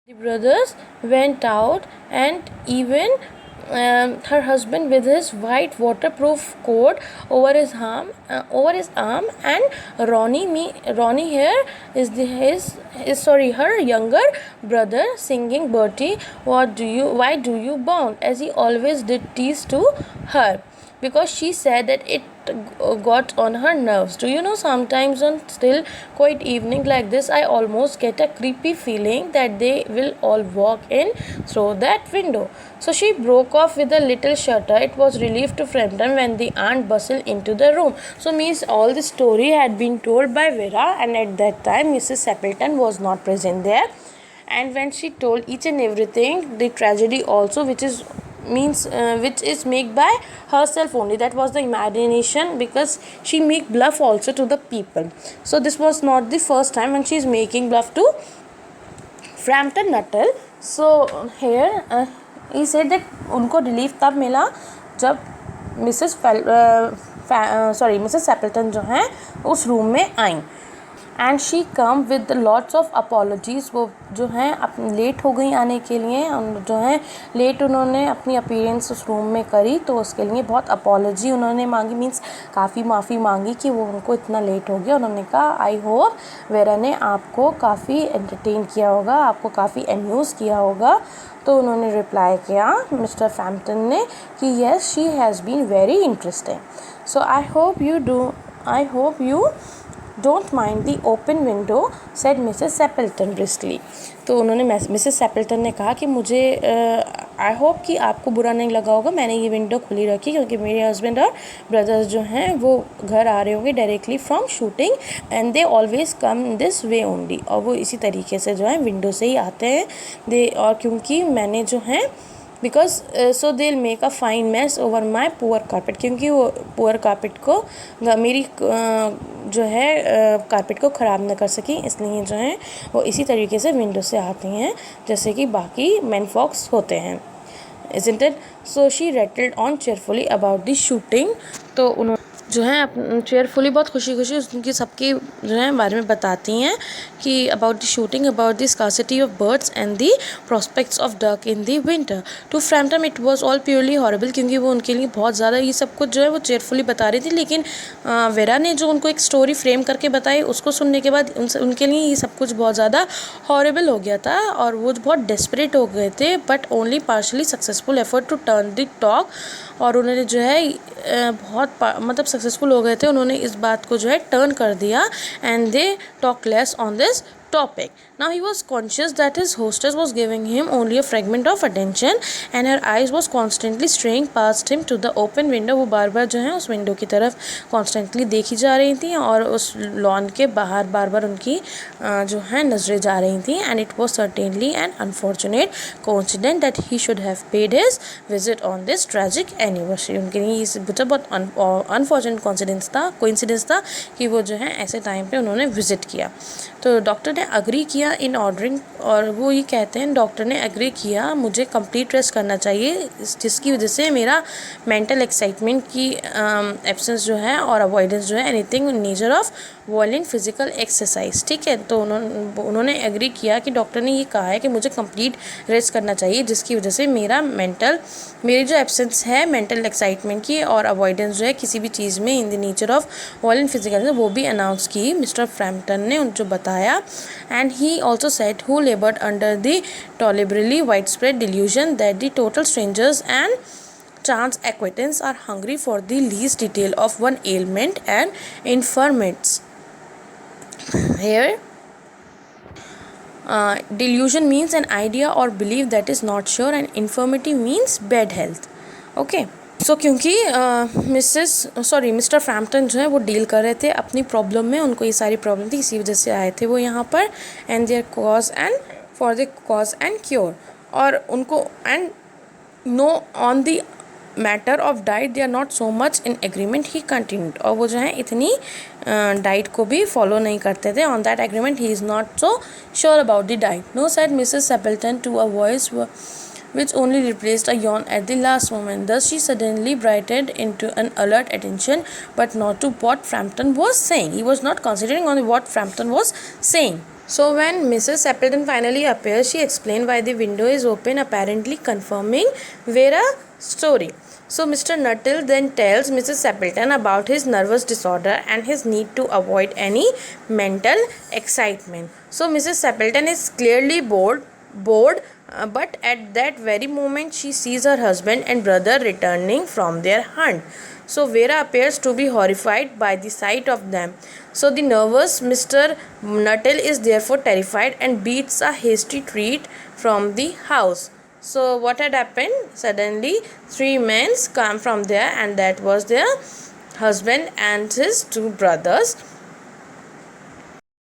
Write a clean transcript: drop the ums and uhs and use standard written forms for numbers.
The brothers went out, and even her husband with his white waterproof coat over his arm, and Ronnie here is her younger brother singing Bertie, why do you bound, as he always did tease to her, because she said that it got on her nerves. Do you know, sometimes on still quiet evening like this, I almost get a creepy feeling that they will all walk in through that window. So she broke off with a little shudder. It was relief to Frampton when the aunt bustled into the room. So means all the story had been told by Vera, and at that time Mrs. Sappleton was not present there. And when she told each and everything, the tragedy also, which is made by herself only, that was the imagination, because she make bluff also to the people. So this was not the first time when she is making bluff to Frampton Nuttall. So here he said that उनको relief तब मिला जब Mrs सैपल्टन जो हैं उस room में आई, and she come with lots of apologies. वो जो हैं लेट हो गई आने के लिए, जो है लेट उन्होंने अपनी अपीयरेंस उस रूम में करी, तो उसके लिए बहुत अपॉलॉजी उन्होंने मांगी, मीन्स काफ़ी माफ़ी मांगी कि वो उनको इतना लेट हो गया. उन्होंने कहा आई होप वेरा ने आपको काफ़ी एंटरटेन किया होगा, आपको काफ़ी अम्यूज़ किया होगा. तो उन्होंने रिप्लाई किया मिस्टर फ्रैम्पटन ने कि yes she has been very interesting. So I hope you don't mind the open window, said Mrs Sappleton briskly. तो उन्होंने मिसेस सैपल्टन ने कहा कि मुझे आई होप कि आपको बुरा नहीं लगा होगा, मैंने ये विंडो खुली रखी क्योंकि मेरे हस्बैंड और ब्रदर्स जो हैं वो घर आ रहे होंगे directly from shooting, and they always come this way only. और वो इसी तरीके से जो है विंडो से ही आते हैं और क्योंकि मैंने जो है because so they will make a fine mess over my poor carpet, क्योंकि वो पुअर कारपेट को मेरी जो है कारपेट को ख़राब न कर सकें, इसलिए जो है वो इसी तरीके से विंडो से आती हैं जैसे कि बाकी मैन फॉक्स होते हैं. Isn't it? So she rattled on cheerfully about the shooting. तो उन्होंने जो है चेयरफुली बहुत खुशी खुशी उनकी सबके जो है बारे में बताती हैं कि about the shooting, about the scarcity of birds and the prospects of duck in the winter. To Frampton it was all purely horrible, क्योंकि वो उनके लिए बहुत ज़्यादा ये सब कुछ जो है वो चेयरफुली बता रही थी, लेकिन वेरा ने जो उनको एक स्टोरी फ्रेम करके बताई उसको सुनने के बाद उनके लिए ये सब कुछ बहुत ज़्यादा हॉरेबल हो गया था और वो बहुत डेस्परेट हो गए थे. But only partially successful effort to turn the talk, और उन्होंने जो है बहुत मतलब सक्सेसफुल हो गए थे, उन्होंने इस बात को जो है टर्न कर दिया, and they talk less on this topic. Now he was conscious that his hostess was giving him only a fragment of attention, and her eyes was constantly straying past him to the open window. वो बार बार जो है उस window की तरफ constantly देखी जा रही थी और उस लॉन के बाहर बार बार उनकी जो है नज़रें जा रही थी. And it was certainly an unfortunate coincidence that he should have paid his visit on this tragic anniversary. उनके लिए ये बहुत unfortunate coincidence था कि वो जो है ऐसे टाइम पे उन्होंने विजिट किया. तो डॉक्टर ने अग्री किया इन ऑर्डरिंग, और वो ये कहते हैं डॉक्टर ने एग्री किया मुझे कंप्लीट रेस्ट करना चाहिए, जिसकी वजह से मेरा मेंटल एक्साइटमेंट की एब्सेंस जो है और अवॉइडेंस जो है anything in nature of violent physical exercise. ठीक है, तो उन्होंने एग्री किया कि डॉक्टर ने ये कहा है कि मुझे कंप्लीट रेस्ट करना चाहिए, जिसकी वजह से मेरी जो एब्सेंस है मेंटल एक्साइटमेंट की और अवॉइडेंस जो है किसी भी चीज़ में in the nature of violent physical, वो भी अनाउंस की मिस्टर फ्रैम्पटन ने जो बताया. And he also said who लेबर्ड under the tolerably widespread delusion that the total strangers and chance acquaintance are hungry for the least detail of one ailment and infirmities. Here delusion means an idea or belief that is not sure, and infirmity means bad health. Okay. सो क्योंकि mister Frampton जो है वो deal कर रहे थे अपनी problem में, उनको ये सारी प्रॉब्लम थी, इसी वजह से आए थे वो यहाँ पर. And their cause and for the cause and cure, और उनको and no on the matter of diet they are not so much in agreement, he continued. और वो जो है इतनी डाइट को भी फॉलो नहीं करते थे. On that agreement he is not so sure about the diet. No said Mrs Sappleton to a voice which only replaced a yawn at the last moment. Thus she suddenly brightened into an alert attention, but not to what Frampton was saying. He was not considering on what Frampton was saying. So when Mrs. Appleton finally appears, she explains why the window is open, apparently confirming Vera's story. So Mr. Nuttall then tells Mrs. Appleton about his nervous disorder and his need to avoid any mental excitement. So Mrs. Appleton is clearly bored, but at that very moment she sees her husband and brother returning from their hunt. So Vera appears to be horrified by the sight of them. So the nervous Mr. Nuttall is therefore terrified and beats a hasty retreat from the house. So what had happened? Suddenly 3 men come from there, and that was their husband and his 2 brothers.